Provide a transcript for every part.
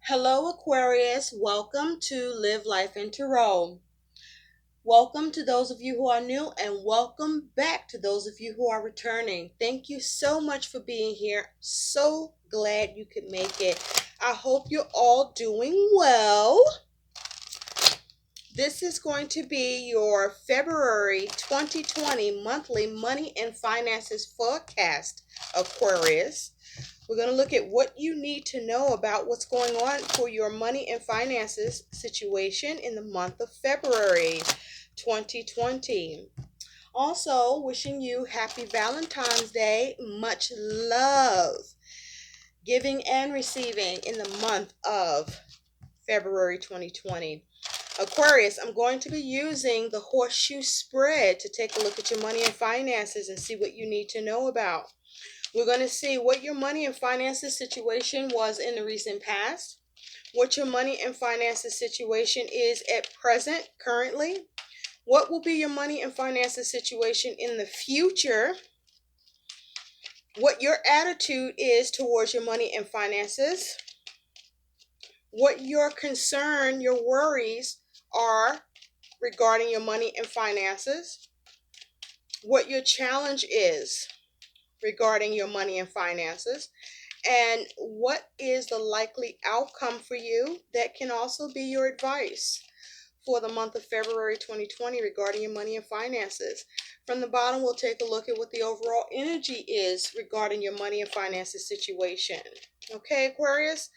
Hello, Aquarius. Welcome to Live Life in Tarot. Welcome to those of you who are new, and welcome back to those of you who are returning. Thank you so much for being here. So glad you could make it. I hope you're all doing well. This is going to be your February 2020 monthly money and finances forecast, Aquarius. We're going to look at what you need to know about what's going on for your money and finances situation in the month of February 2020. Also, wishing you happy Valentine's Day. Much love. Giving and receiving in the month of February 2020. Aquarius, I'm going to be using the horseshoe spread to take a look at your money and finances and see what you need to know about. We're going to see what your money and finances situation was in the recent past, what your money and finances situation is at present, currently, what will be your money and finances situation in the future, what your attitude is towards your money and finances, what your concern, your worries are regarding your money and finances, what your challenge is regarding your money and finances, and what is the likely outcome for you that can also be your advice for the month of February 2020 regarding your money and finances. From the bottom, we'll take a look at what the overall energy is regarding your money and finances situation. Okay, Aquarius?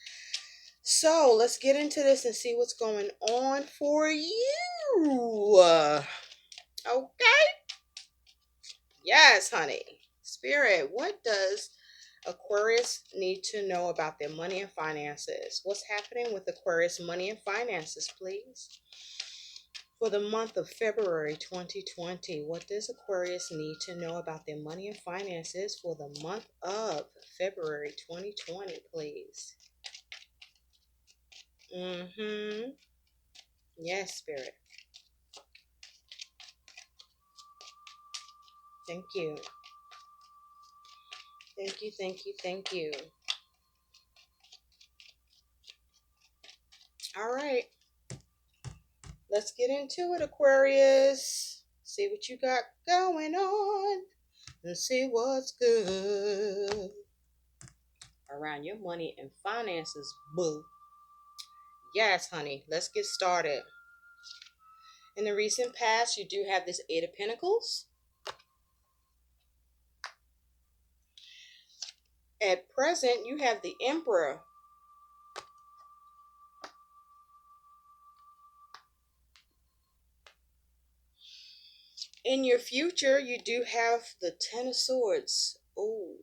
So let's get into this and see what's going on for you. Okay? Yes, honey. Spirit, what does Aquarius need to know about their money and finances? What's happening with Aquarius money and finances, please? For the month of February 2020, what does Aquarius need to know about their money and finances for the month of February 2020, please? Yes, Spirit. Thank you. Thank you, thank you, thank you. All right. Let's get into it, Aquarius. See what you got going on and see what's good around your money and finances, boo. Yes, honey. Let's get started. In the recent past, you do have this Eight of Pentacles. At present, you have the Emperor. In your future, you do have the Ten of Swords. Oh.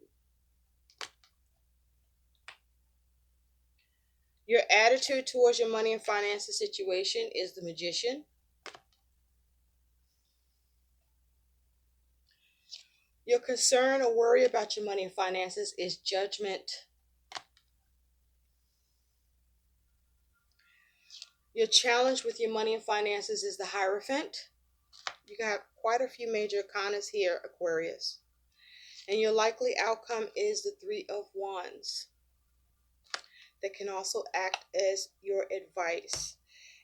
Your attitude towards your money and finances situation is the Magician. Your concern or worry about your money and finances is Judgment. Your challenge with your money and finances is the Hierophant. You got quite a few major arcanas here, Aquarius. And your likely outcome is the Three of Wands. That can also act as your advice.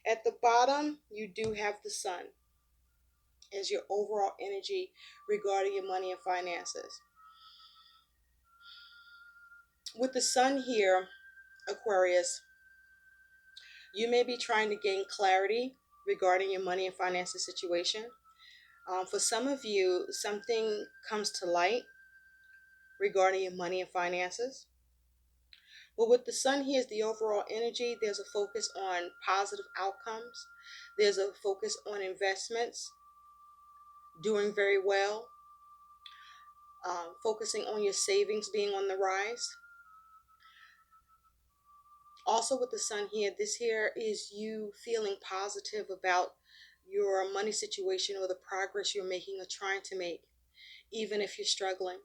At the bottom, you do have the Sun as your overall energy regarding your money and finances. With the Sun here, Aquarius, you may be trying to gain clarity regarding your money and finances situation. For some of you, something comes to light regarding your money and finances. But with the Sun here is the overall energy. There's a focus on positive outcomes. There's a focus on investments, doing very well, focusing on your savings being on the rise. Also with the Sun here, this here is you feeling positive about your money situation or the progress you're making or trying to make, even if you're struggling.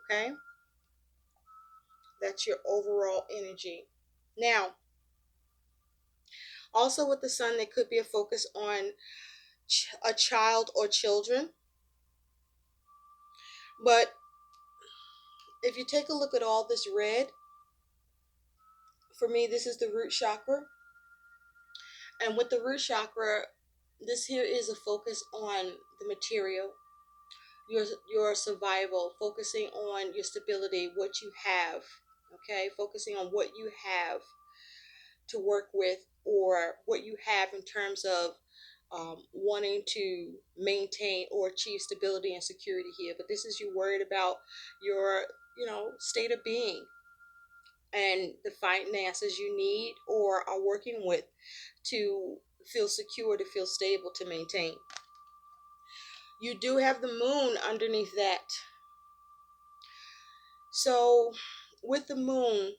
Okay? That's your overall energy. Now, also with the Sun, there could be a focus on a child or children. But if you take a look at all this red, For me, this is the root chakra. And with the root chakra, this here is a focus on the material, your survival, focusing on your stability, what you have, okay? Focusing on what you have to work with, or what you have in terms of wanting to maintain or achieve stability and security here. But this is you worried about your, state of being and the finances you need or are working with to feel secure, to feel stable, to maintain. You do have the moon underneath that. So with the moon,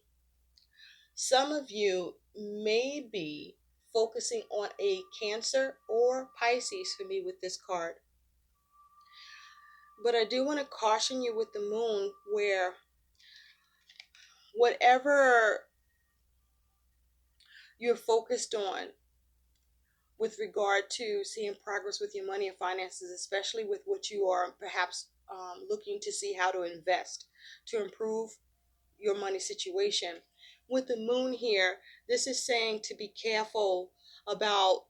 some of you may be focusing on a Cancer or Pisces for me with this card. But I do want to caution you with the moon, where whatever you're focused on with regard to seeing progress with your money and finances, especially with what you are perhaps looking to see how to invest to improve your money situation. With the moon here, this is saying to be careful about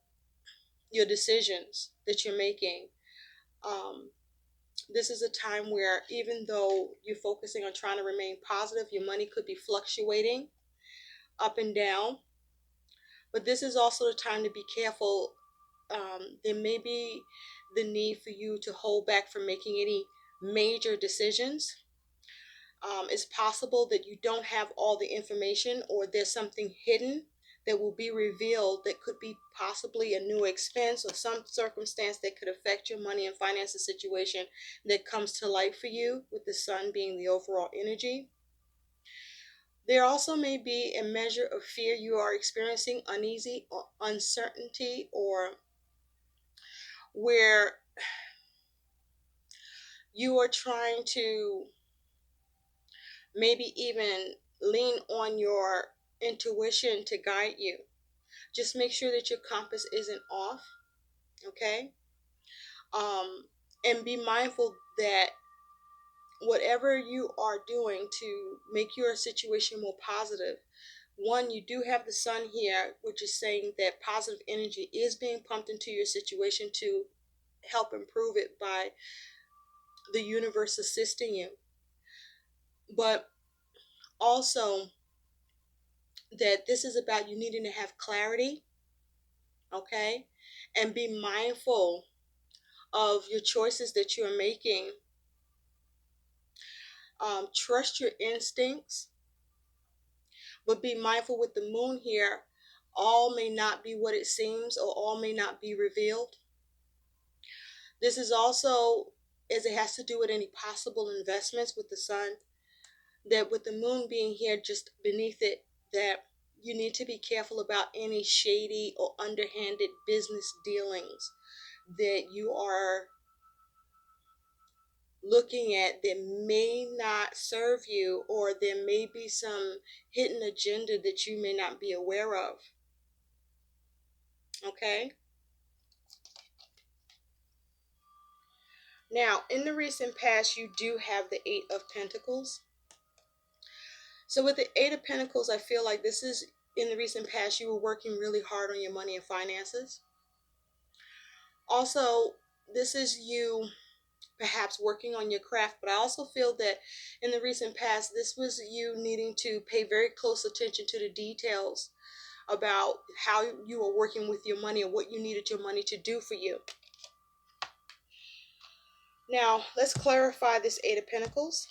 your decisions that you're making. This is a time where, even though you're focusing on trying to remain positive, your money could be fluctuating up and down. But this is also the time to be careful. There may be the need for you to hold back from making any major decisions. It's possible that you don't have all the information, or there's something hidden that will be revealed that could be possibly a new expense or some circumstance that could affect your money and finances situation that comes to light for you, with the sun being the overall energy. There also may be a measure of fear you are experiencing, uneasy or uncertainty, or where you are trying to maybe even lean on your intuition to guide you. Just make sure that your compass isn't off, okay? And be mindful that whatever you are doing to make your situation more positive, one, you do have the sun here, which is saying that positive energy is being pumped into your situation to help improve it by the universe assisting you. But also that this is about you needing to have clarity, okay? And be mindful of your choices that you are making. Trust your instincts, but be mindful with the moon here. All may not be what it seems, or all may not be revealed. This is also, as it has to do with any possible investments with the sun, that with the moon being here just beneath it, that you need to be careful about any shady or underhanded business dealings that you are looking at that may not serve you, or there may be some hidden agenda that you may not be aware of. Okay? Now, in the recent past, you do have the Eight of Pentacles. So with the Eight of Pentacles, I feel like this is, in the recent past, you were working really hard on your money and finances. Also, this is you perhaps working on your craft, but I also feel that in the recent past, this was you needing to pay very close attention to the details about how you were working with your money and what you needed your money to do for you. Now, let's clarify this Eight of Pentacles,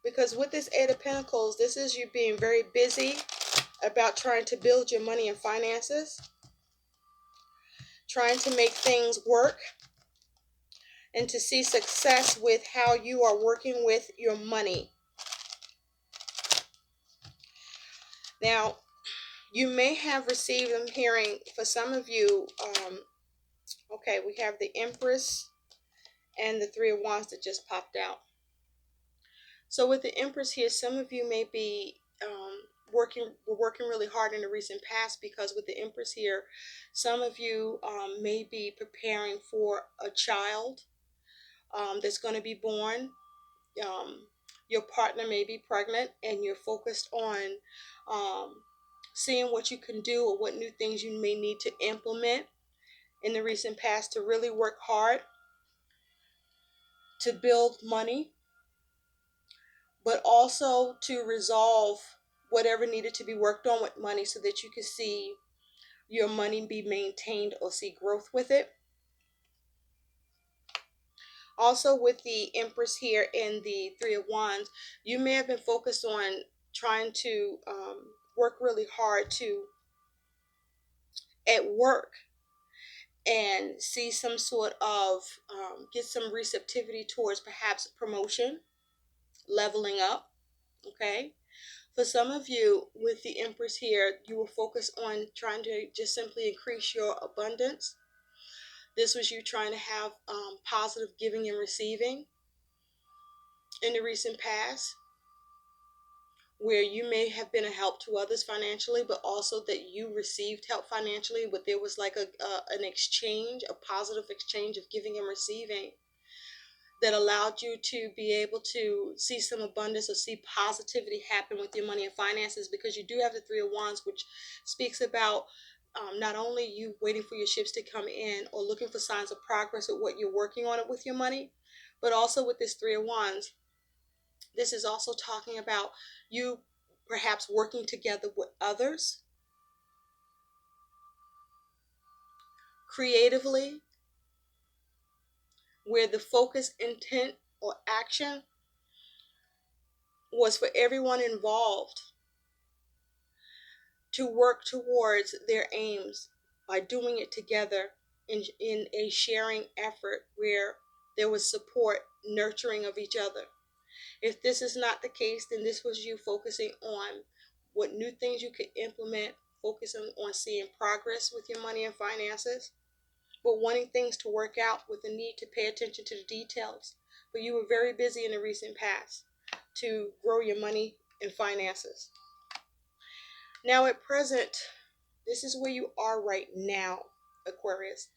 because with this Eight of Pentacles, this is you being very busy about trying to build your money and finances, trying to make things work, and to see success with how you are working with your money. Now, you may have received, I'm hearing for some of you, okay, we have the Empress and the Three of Wands that just popped out. So with the Empress here, some of you may be working really hard in the recent past, because with the Empress here, some of you may be preparing for a child that's going to be born. Your partner may be pregnant and you're focused on seeing what you can do or what new things you may need to implement in the recent past to really work hard to build money, but also to resolve whatever needed to be worked on with money so that you can see your money be maintained or see growth with it. Also, with the Empress here in the Three of Wands, you may have been focused on trying to work really hard to at work and see some sort of get some receptivity towards perhaps promotion, leveling up. Okay, for some of you with the Empress here, you will focus on trying to just simply increase your abundance. This was you trying to have positive giving and receiving in the recent past, where you may have been a help to others financially, but also that you received help financially, but there was like an exchange, a positive exchange of giving and receiving that allowed you to be able to see some abundance or see positivity happen with your money and finances, because you do have the Three of Wands, which speaks about not only you waiting for your ships to come in or looking for signs of progress with what you're working on it with your money, but also with this Three of Wands, this is also talking about you perhaps working together with others creatively, where the focus, intent, or action was for everyone involved to work towards their aims by doing it together in a sharing effort where there was support, nurturing of each other. If this is not the case, then this was you focusing on what new things you could implement, focusing on seeing progress with your money and finances, but wanting things to work out with the need to pay attention to the details. But you were very busy in the recent past to grow your money and finances. Now at present, this is where you are right now, Aquarius.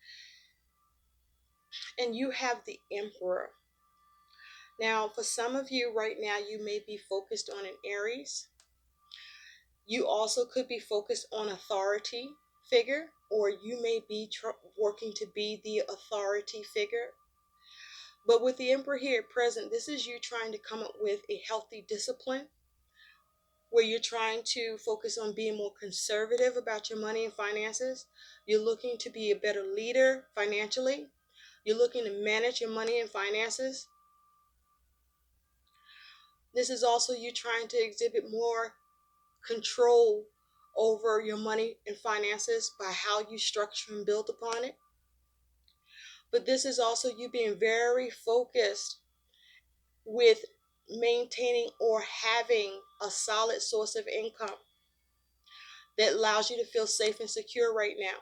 And you have the Emperor. Now, for some of you right now, you may be focused on an Aries. You also could be focused on authority figure, or you may be working to be the authority figure. But with the Emperor here at present, this is you trying to come up with a healthy discipline where you're trying to focus on being more conservative about your money and finances. You're looking to be a better leader financially. You're looking to manage your money and finances. This is also you trying to exhibit more control over your money and finances by how you structure and build upon it. But this is also you being very focused with maintaining or having a solid source of income that allows you to feel safe and secure right now.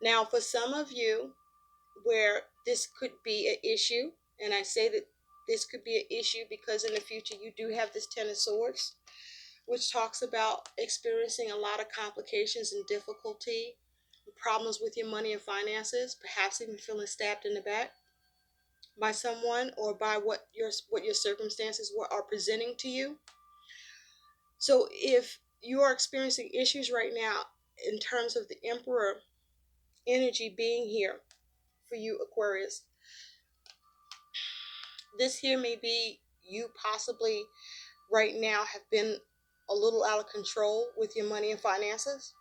Now, for some of you where this could be an issue, and I say that this could be an issue because in the future you do have this Ten of Swords, which talks about experiencing a lot of complications and difficulty, problems with your money and finances, perhaps even feeling stabbed in the back by someone or by what your circumstances are presenting to you. So if you are experiencing issues right now in terms of the Emperor energy being here for you, Aquarius, this here may be you possibly right now have been a little out of control with your money and finances.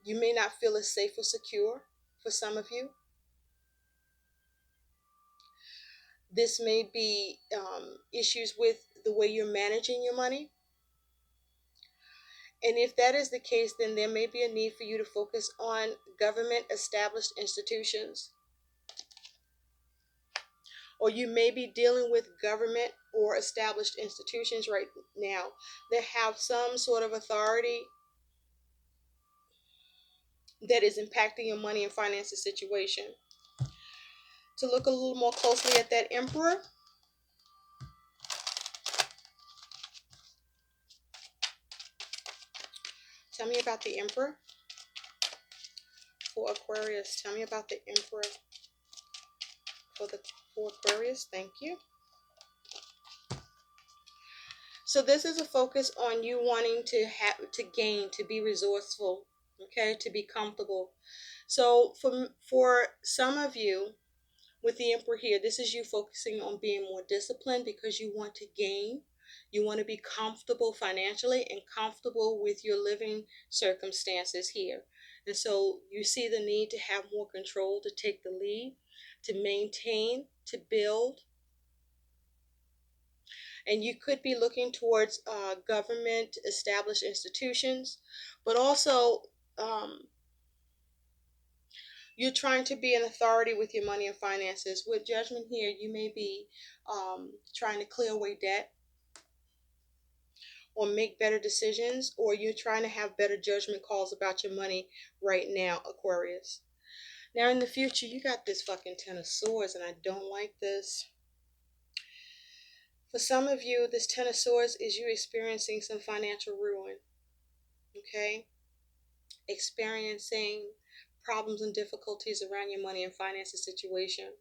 You may not feel as safe or secure for some of you. This may be issues with the way you're managing your money. And if that is the case, then there may be a need for you to focus on government established institutions. Or you may be dealing with government or established institutions right now that have some sort of authority that is impacting your money and finances situation. To look a little more closely at that Emperor, tell me about the Emperor for Aquarius. Tell me about the Emperor for the for Aquarius. Thank you. So this is a focus on you wanting to have to gain, to be resourceful, okay, to be comfortable. So for some of you with the Emperor here, this is you focusing on being more disciplined because you want to gain. You want to be comfortable financially and comfortable with your living circumstances here. And so you see the need to have more control, to take the lead, to maintain, to build. And you could be looking towards government established institutions, but also you're trying to be an authority with your money and finances. With Judgment here, you may be trying to clear away debt or make better decisions, or you're trying to have better judgment calls about your money right now, Aquarius. Now, in the future, you got this fucking Ten of Swords, and I don't like this. For some of you, this Ten of Swords is you experiencing some financial ruin, okay? Experiencing problems and difficulties around your money and finances situation.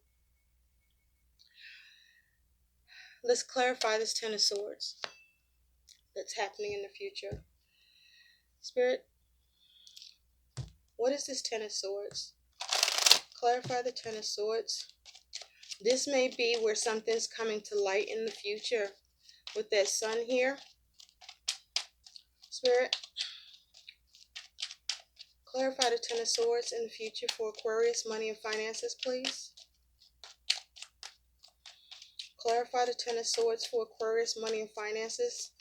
Let's clarify this Ten of Swords that's happening in the future. Spirit, what is this Ten of Swords? Clarify the Ten of Swords. This may be where something's coming to light in the future with that sun here. Spirit, clarify the Ten of Swords in the future for Aquarius, money and finances, please. Clarify the Ten of Swords for Aquarius, money and finances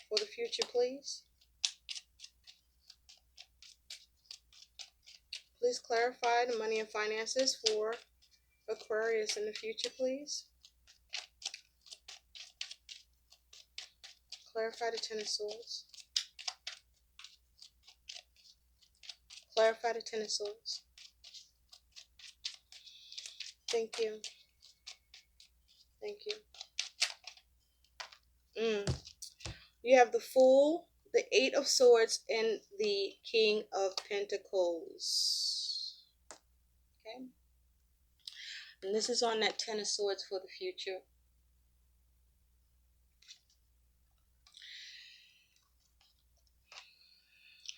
for the future, please. Please clarify the money and finances for Aquarius in the future, please. Clarify the Ten of Swords. Clarify the Ten of Swords. Thank you. Thank you. You have the Fool, the Eight of Swords, and the King of Pentacles. Okay? And this is on that Ten of Swords for the future.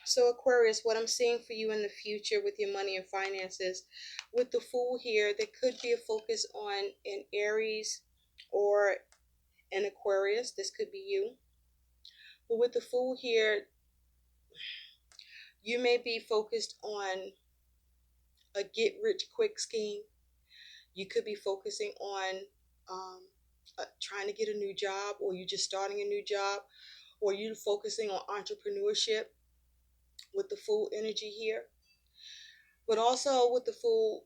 So Aquarius, what I'm seeing for you in the future with your money and finances, with the Fool here, there could be a focus on an Aries or an Aquarius. This could be you. But with the Fool here, you may be focused on a get-rich-quick scheme. You could be focusing on trying to get a new job, or you're just starting a new job, or you're focusing on entrepreneurship with the Fool energy here. But also with the Fool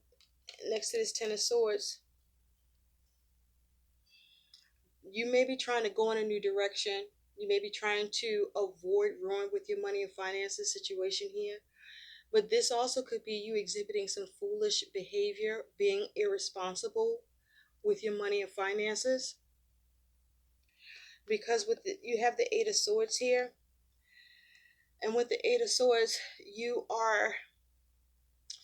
next to this Ten of Swords, you may be trying to go in a new direction. You may be trying to avoid ruin with your money and finances situation here. But this also could be you exhibiting some foolish behavior, being irresponsible with your money and finances. Because you have the Eight of Swords here. And with the Eight of Swords, you are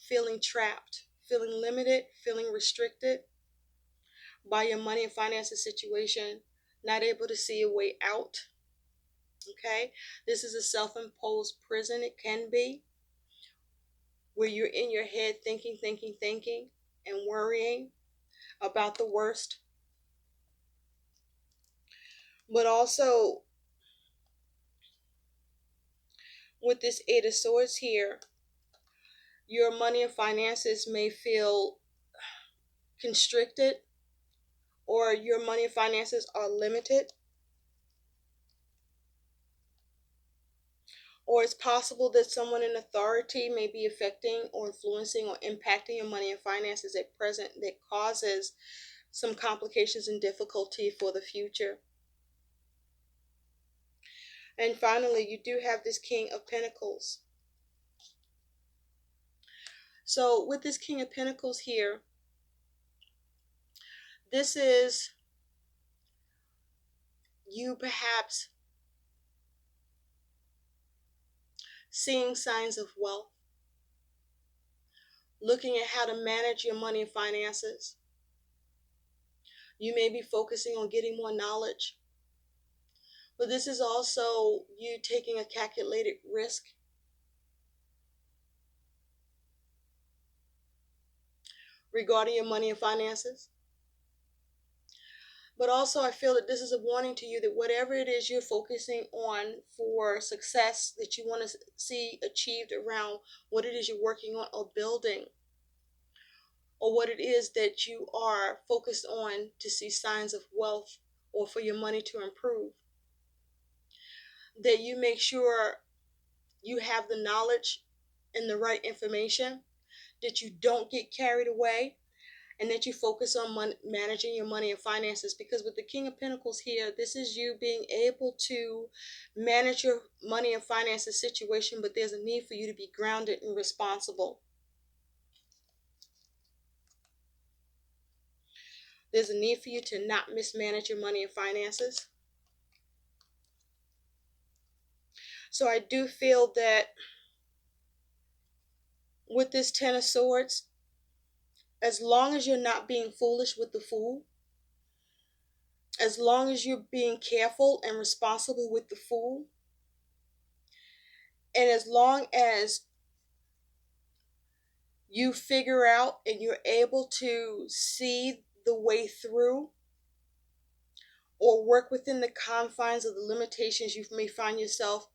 feeling trapped, feeling limited, feeling restricted by your money and finances situation, not able to see a way out. Okay? This is a self-imposed prison. It can be where you're in your head thinking, and worrying about the worst. But also, with this Eight of Swords here, your money and finances may feel constricted, or your money and finances are limited. Or it's possible that someone in authority may be affecting or influencing or impacting your money and finances at present that causes some complications and difficulty for the future. And finally, you do have this King of Pentacles. So with this King of Pentacles here, this is you perhaps seeing signs of wealth, looking at how to manage your money and finances, You may be focusing on getting more knowledge, but this is also you taking a calculated risk regarding your money and finances. But also, I feel that this is a warning to you that whatever it is you're focusing on for success that you want to see achieved around what it is you're working on or building, or what it is that you are focused on to see signs of wealth or for your money to improve, that you make sure you have the knowledge and the right information, that you don't get carried away, and that you focus on managing your money and finances. Because with the King of Pentacles here, this is you being able to manage your money and finances situation, but there's a need for you to be grounded and responsible. There's a need for you to not mismanage your money and finances. So I do feel that with this Ten of Swords, as long as you're not being foolish with the Fool, as long as you're being careful and responsible with the Fool, and as long as you figure out and you're able to see the way through or work within the confines of the limitations you may find yourself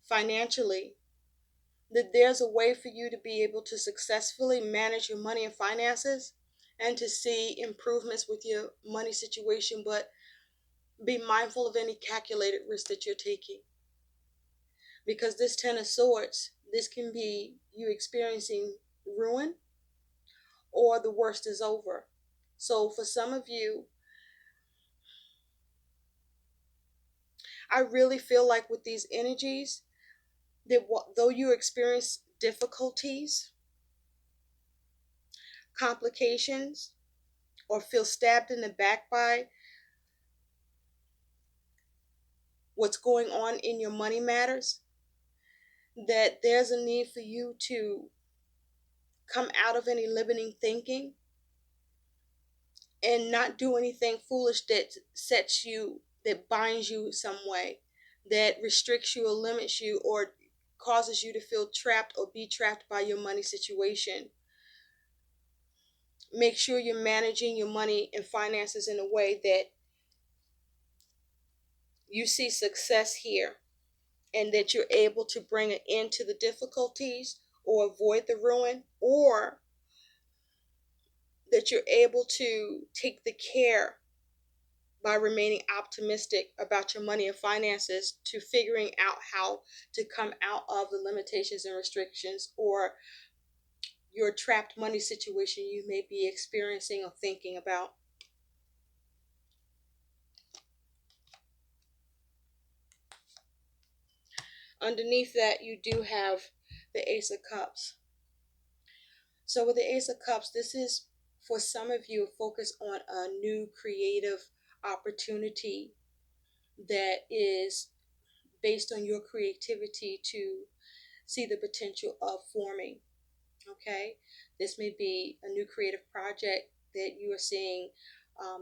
financially, that there's a way for you to be able to successfully manage your money and finances and to see improvements with your money situation, but be mindful of any calculated risk that you're taking. Because this Ten of Swords, this can be you experiencing ruin or the worst is over. So for some of you, I really feel like with these energies, that though you experience difficulties, complications, or feel stabbed in the back by what's going on in your money matters, that there's a need for you to come out of any limiting thinking and not do anything foolish that sets you, that binds you some way, that restricts you or limits you or causes you to feel trapped or be trapped by your money situation. Make sure you're managing your money and finances in a way that you see success here and that you're able to bring an end to the difficulties or avoid the ruin, or that you're able to take the care by remaining optimistic about your money and finances to figuring out how to come out of the limitations and restrictions or your trapped money situation you may be experiencing or thinking about. Underneath that, you do have the Ace of Cups. So with the Ace of Cups, this is for some of you focus on a new creative opportunity that is based on your creativity to see the potential of forming. Okay, this may be a new creative project that you are seeing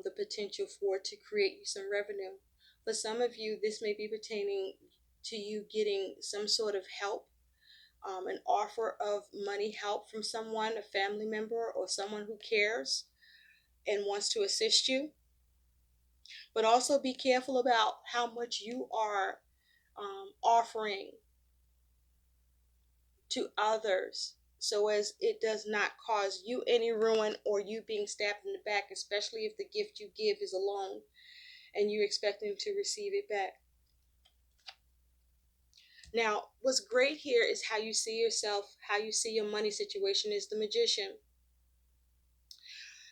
the potential for to create you some revenue. For some of you, this may be pertaining to you getting some sort of help, an offer of money help from someone, a family member, or someone who cares and wants to assist you. But also be careful about how much you are offering to others so as it does not cause you any ruin or you being stabbed in the back, especially if the gift you give is a loan and you're expecting to receive it back. Now, what's great here is how you see yourself, how you see your money situation is the Magician.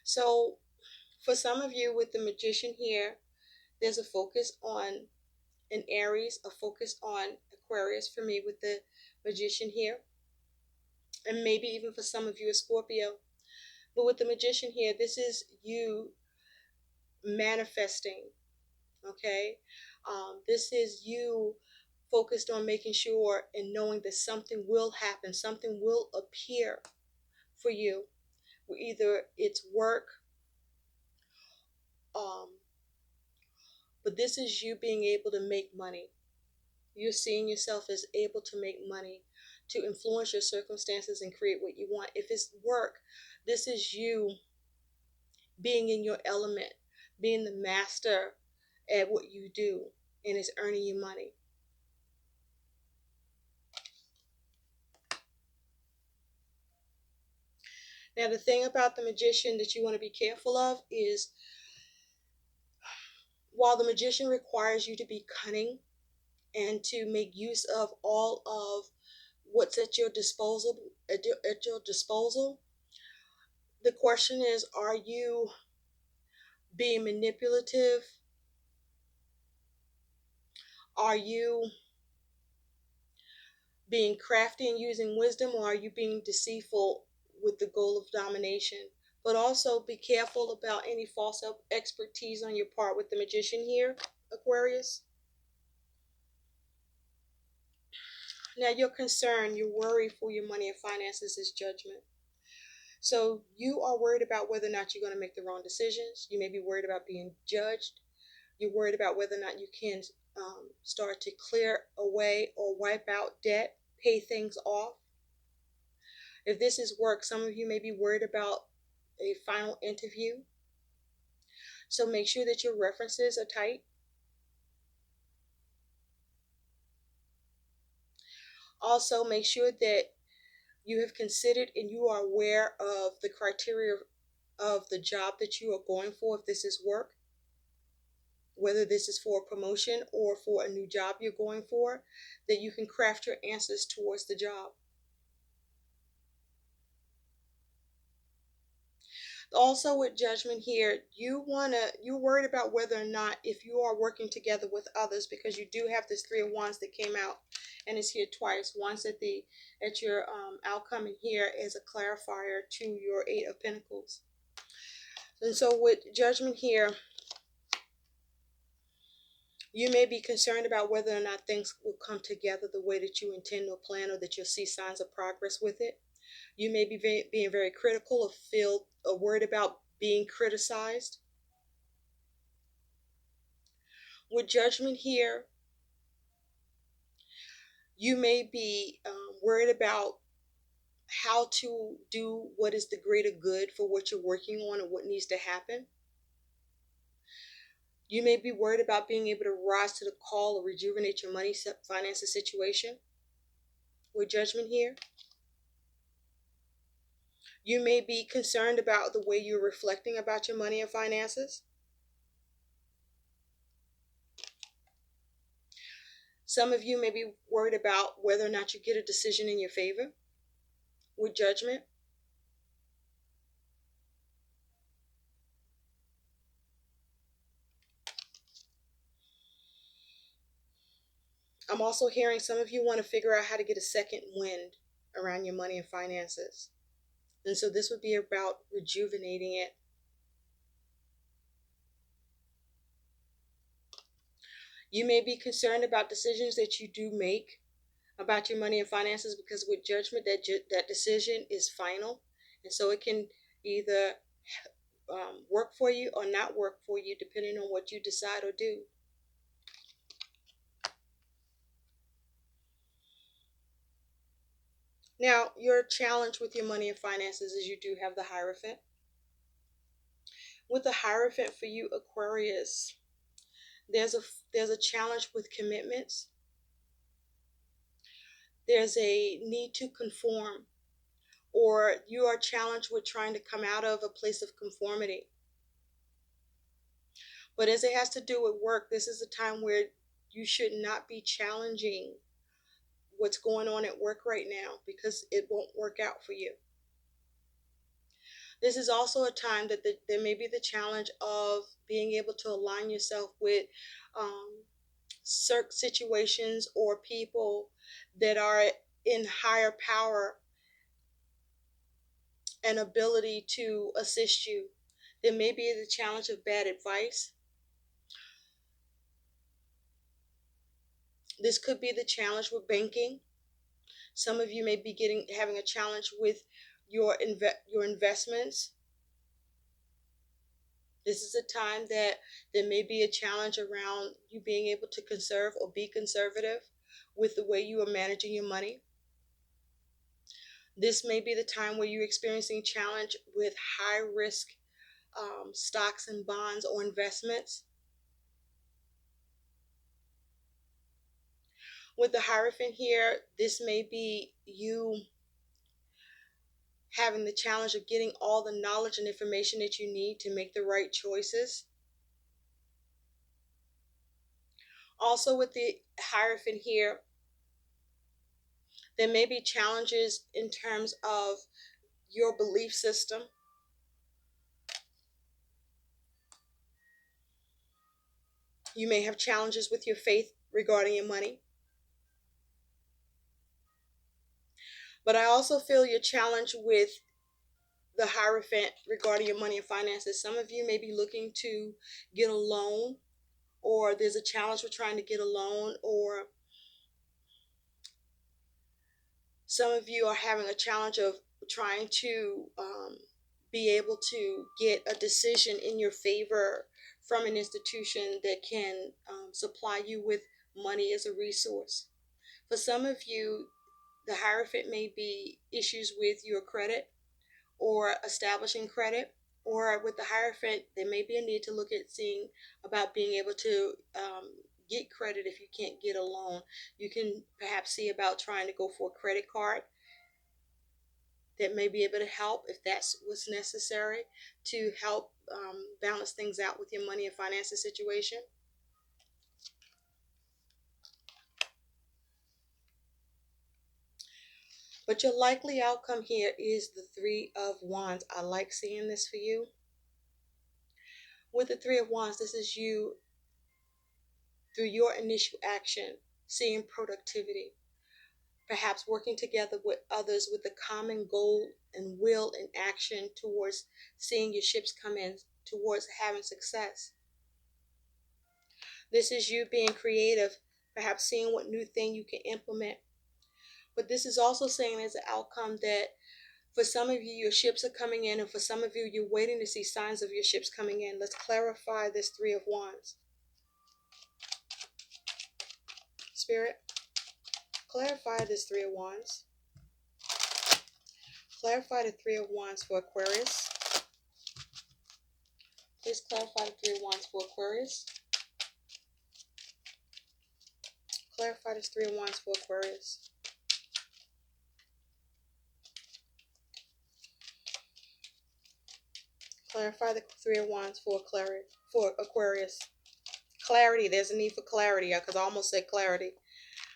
So for some of you with the Magician here, there's a focus on an Aries, a focus on Aquarius for me with the Magician here, and maybe even for some of you a Scorpio. But with the Magician here, this is you manifesting, okay? This is you focused on making sure and knowing that something will happen, something will appear for you. Either it's work Um, but this is you being able to make money. You're seeing yourself as able to make money, to influence your circumstances and create what you want. If it's work, this is you being in your element, being the master at what you do, and it's earning you money. Now, the thing about the magician that you want to be careful of is while the magician requires you to be cunning and to make use of all of what's at your disposal, the question is, are you being manipulative? Are you being crafty and using wisdom, or are you being deceitful with the goal of domination? But also be careful about any false expertise on your part with the magician here, Aquarius. Now, your concern, your worry for your money and finances is judgment. So you are worried about whether or not you're going to make the wrong decisions. You may be worried about being judged. You're worried about whether or not you can start to clear away or wipe out debt, pay things off. If this is work, some of you may be worried about a final interview. So make sure that your references are tight. Also, make sure that you have considered and you are aware of the criteria of the job that you are going for, if this is work, whether this is for a promotion or for a new job you're going for, that you can craft your answers towards the job. Also, with judgment here, you're worried about whether or not, if you are working together with others, because you do have this Three of Wands that came out and it's here twice, once at your outcome, and here as a clarifier to your Eight of Pentacles. And so with judgment here, you may be concerned about whether or not things will come together the way that you intend or plan, or that you'll see signs of progress with it. You may be being very critical or feel or worried about being criticized. With judgment here, you may be worried about how to do what is the greater good for what you're working on and what needs to happen. You may be worried about being able to rise to the call or rejuvenate your money finances situation. With judgment here, you may be concerned about the way you're reflecting about your money and finances. Some of you may be worried about whether or not you get a decision in your favor. With judgment, I'm also hearing some of you want to figure out how to get a second wind around your money and finances. And so this would be about rejuvenating it. You may be concerned about decisions that you do make about your money and finances, because with judgment, that decision is final. And so it can either work for you or not work for you, depending on what you decide or do. Now, your challenge with your money and finances is you do have the Hierophant. With the Hierophant for you, Aquarius, there's a challenge with commitments. There's a need to conform, or you are challenged with trying to come out of a place of conformity. But as it has to do with work, this is a time where you should not be challenging what's going on at work right now, because it won't work out for you. This is also a time that there may be the challenge of being able to align yourself with certain situations or people that are in higher power and ability to assist you. There may be the challenge of bad advice. This could be the challenge with banking. Some of you may be having a challenge with your investments. This is a time that there may be a challenge around you being able to conserve or be conservative with the way you are managing your money. This may be the time where you're experiencing challenge with high risk stocks and bonds or investments. With the Hierophant here, this may be you having the challenge of getting all the knowledge and information that you need to make the right choices. Also, with the Hierophant here, there may be challenges in terms of your belief system. You may have challenges with your faith regarding your money. But I also feel your challenge with the Hierophant regarding your money and finances. Some of you may be looking to get a loan, or there's a challenge with trying to get a loan, or some of you are having a challenge of trying to be able to get a decision in your favor from an institution that can supply you with money as a resource. For some of you, the Hierophant may be issues with your credit or establishing credit, or with the Hierophant, there may be a need to look at seeing about being able to get credit if you can't get a loan. You can perhaps see about trying to go for a credit card that may be able to help if that's what's necessary to help balance things out with your money and finances situation. But your likely outcome here is the Three of Wands. I like seeing this for you. With the Three of Wands, this is you through your initial action, seeing productivity, perhaps working together with others with a common goal and will and action towards seeing your ships come in, towards having success. This is you being creative, perhaps seeing what new thing you can implement. But this is also saying as an outcome that for some of you, your ships are coming in, and for some of you, you're waiting to see signs of your ships coming in. Let's clarify this Three of Wands. Spirit, clarify this Three of Wands. Clarify the Three of Wands for Aquarius. Please clarify the Three of Wands for Aquarius. Clarify this Three of Wands for Aquarius. Clarify the Three of Wands for Aquarius. Clarity. There's a need for clarity because I almost said clarity.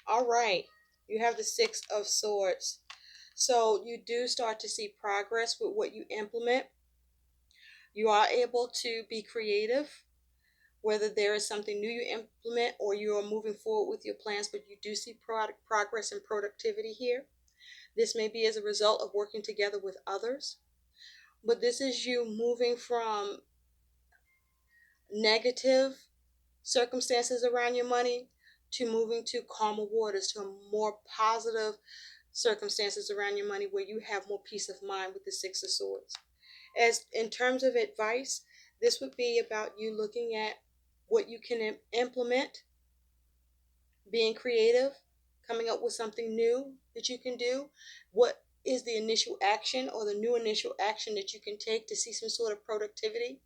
All right. You have the Six of Swords. So you do start to see progress with what you implement. You are able to be creative, whether there is something new you implement or you are moving forward with your plans, but you do see progress and productivity here. This may be as a result of working together with others, but this is you moving from negative circumstances around your money to moving to calmer waters, to a more positive circumstances around your money where you have more peace of mind with the Six of Swords. As in terms of advice, this would be about you looking at what you can implement, being creative, coming up with something new that you can do. What is the initial action or the new initial action that you can take to see some sort of productivity,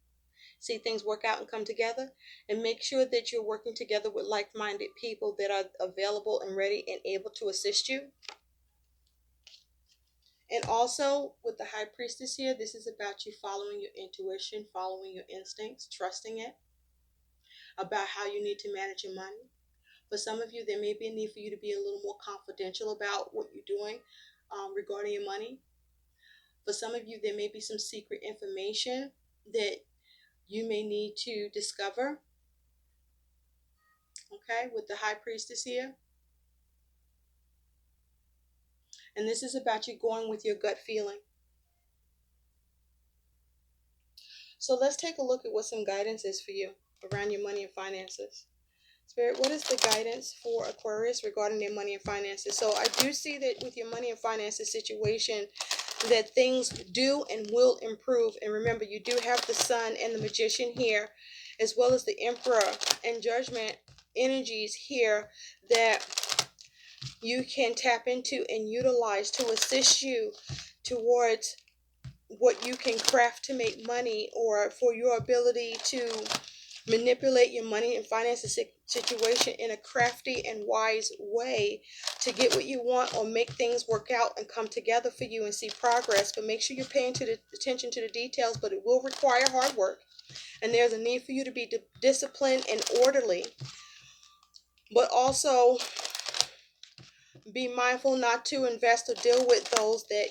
see things work out and come together, and make sure that you're working together with like-minded people that are available and ready and able to assist you. And also with the High Priestess here, this is about you following your intuition, following your instincts, trusting it, about how you need to manage your money. For some of you, there may be a need for you to be a little more confidential about what you're doing regarding your money. For some of you, there may be some secret information that you may need to discover. Okay, with the High Priestess here. And this is about you going with your gut feeling. So let's take a look at what some guidance is for you around your money and finances. Spirit, what is the guidance for Aquarius regarding their money and finances? So I do see that with your money and finances situation, that things do and will improve. And remember, you do have the Sun and the Magician here, as well as the Emperor and Judgment energies here that you can tap into and utilize to assist you towards what you can craft to make money, or for your ability to manipulate your money and finances situation in a crafty and wise way to get what you want, or make things work out and come together for you and see progress. But make sure you're paying attention to the details, but it will require hard work, and there's a need for you to be disciplined and orderly, but also be mindful not to invest or deal with those that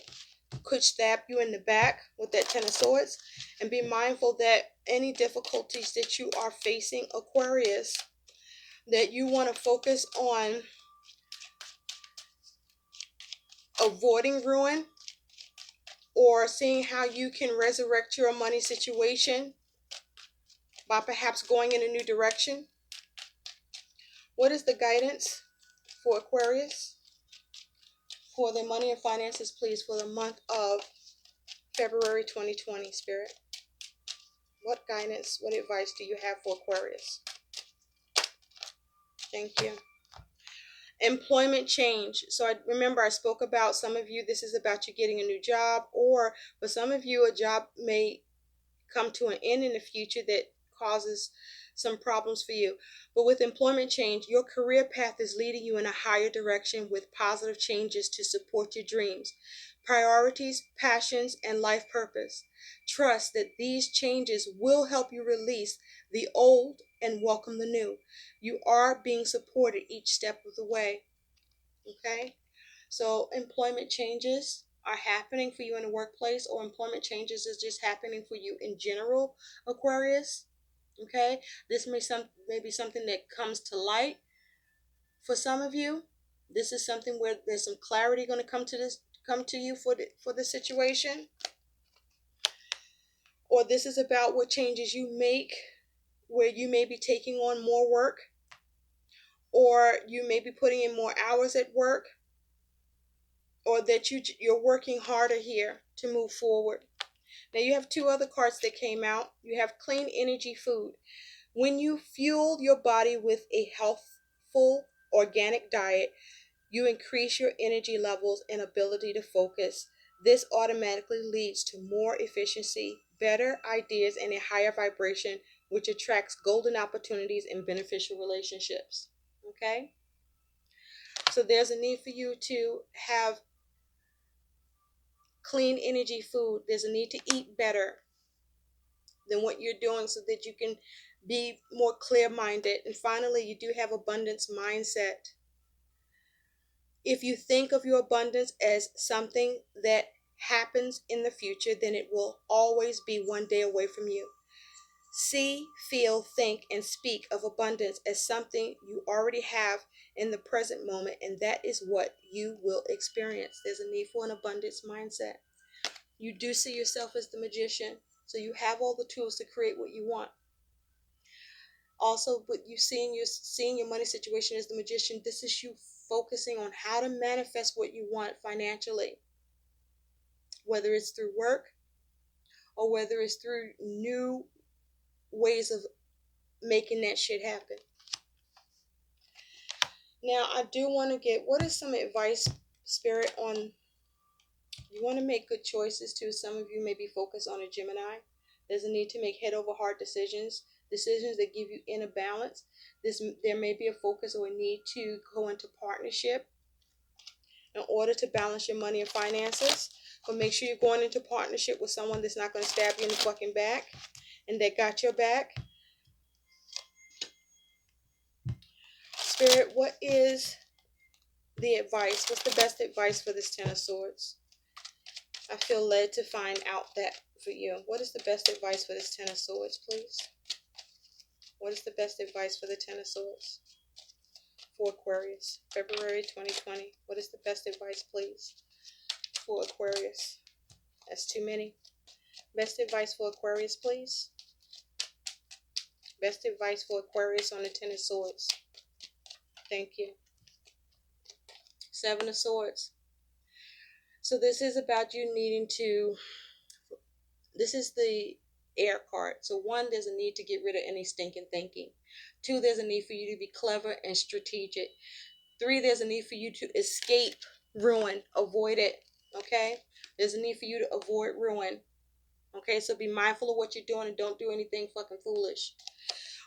could stab you in the back with that Ten of Swords. And be mindful that any difficulties that you are facing, Aquarius, that you want to focus on avoiding ruin, or seeing how you can resurrect your money situation by perhaps going in a new direction. What is the guidance for Aquarius for the money and finances, please, for the month of February 2020, Spirit? What guidance, what advice do you have for Aquarius? Thank you. Employment change. So I remember I spoke about, some of you, this is about you getting a new job, or for some of you, a job may come to an end in the future that causes some problems for you. But with employment change, your career path is leading you in a higher direction with positive changes to support your dreams, priorities, passions, and life purpose. Trust that these changes will help you release the old and welcome the new. You are being supported each step of the way. Okay? So employment changes are happening for you in the workplace, or employment changes is just happening for you in general, Aquarius. Okay? This may be something that comes to light for some of you. This is something where there's some clarity going to come to you for the situation. Or this is about what changes you make, where you may be taking on more work, or you may be putting in more hours at work, or that you're working harder here to move forward. Now you have two other cards that came out. You have clean energy food. When you fuel your body with a healthful organic diet, you increase your energy levels and ability to focus. This automatically leads to more efficiency, better ideas, and a higher vibration, which attracts golden opportunities and beneficial relationships. Okay? So there's a need for you to have clean energy food. There's a need to eat better than what you're doing so that you can be more clear-minded. And finally, you do have abundance mindset. If you think of your abundance as something that happens in the future, then it will always be one day away from you. See, feel, think, and speak of abundance as something you already have in the present moment, and that is what you will experience. There's a need for an abundance mindset. You do see yourself as the magician, so you have all the tools to create what you want. Also, with you seeing your money situation as the magician, this is you focusing on how to manifest what you want financially, whether it's through work or whether it's through new ways of making that shit happen. Now, I do want to get, what is some advice, Spirit, on, you want to make good choices too. Some of you may be focused on a Gemini. There's a need to make head over heart decisions that give you inner balance. There may be a focus or a need to go into partnership in order to balance your money and finances. But make sure you're going into partnership with someone that's not going to stab you in the fucking back, and that got your back. Spirit, what is the advice? What's the best advice for this Ten of Swords? I feel led to find out that for you. What is the best advice for this Ten of Swords, please? What is the best advice for the Ten of Swords for Aquarius, February 2020? What is the best advice, please, for Aquarius? That's too many. Best advice for Aquarius, please. Best advice for Aquarius on the Ten of Swords. Thank you. Seven of Swords. So this is about you needing to, this is the air card. So one, there's a need to get rid of any stinking thinking. Two, there's a need for you to be clever and strategic. Three, there's a need for you to escape ruin, avoid it. Okay? There's a need for you to avoid ruin. Okay, so be mindful of what you're doing and don't do anything fucking foolish.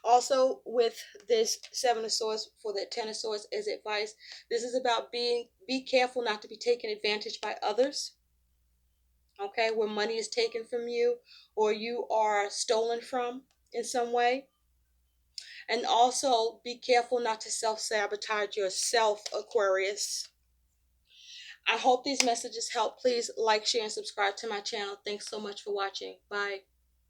Also, with this Seven of Swords for the Ten of Swords as advice, this is about be careful not to be taken advantage by others. Okay, where money is taken from you or you are stolen from in some way. And also be careful not to self-sabotage yourself, Aquarius. I hope these messages help. Please like, share, and subscribe to my channel. Thanks so much for watching. Bye.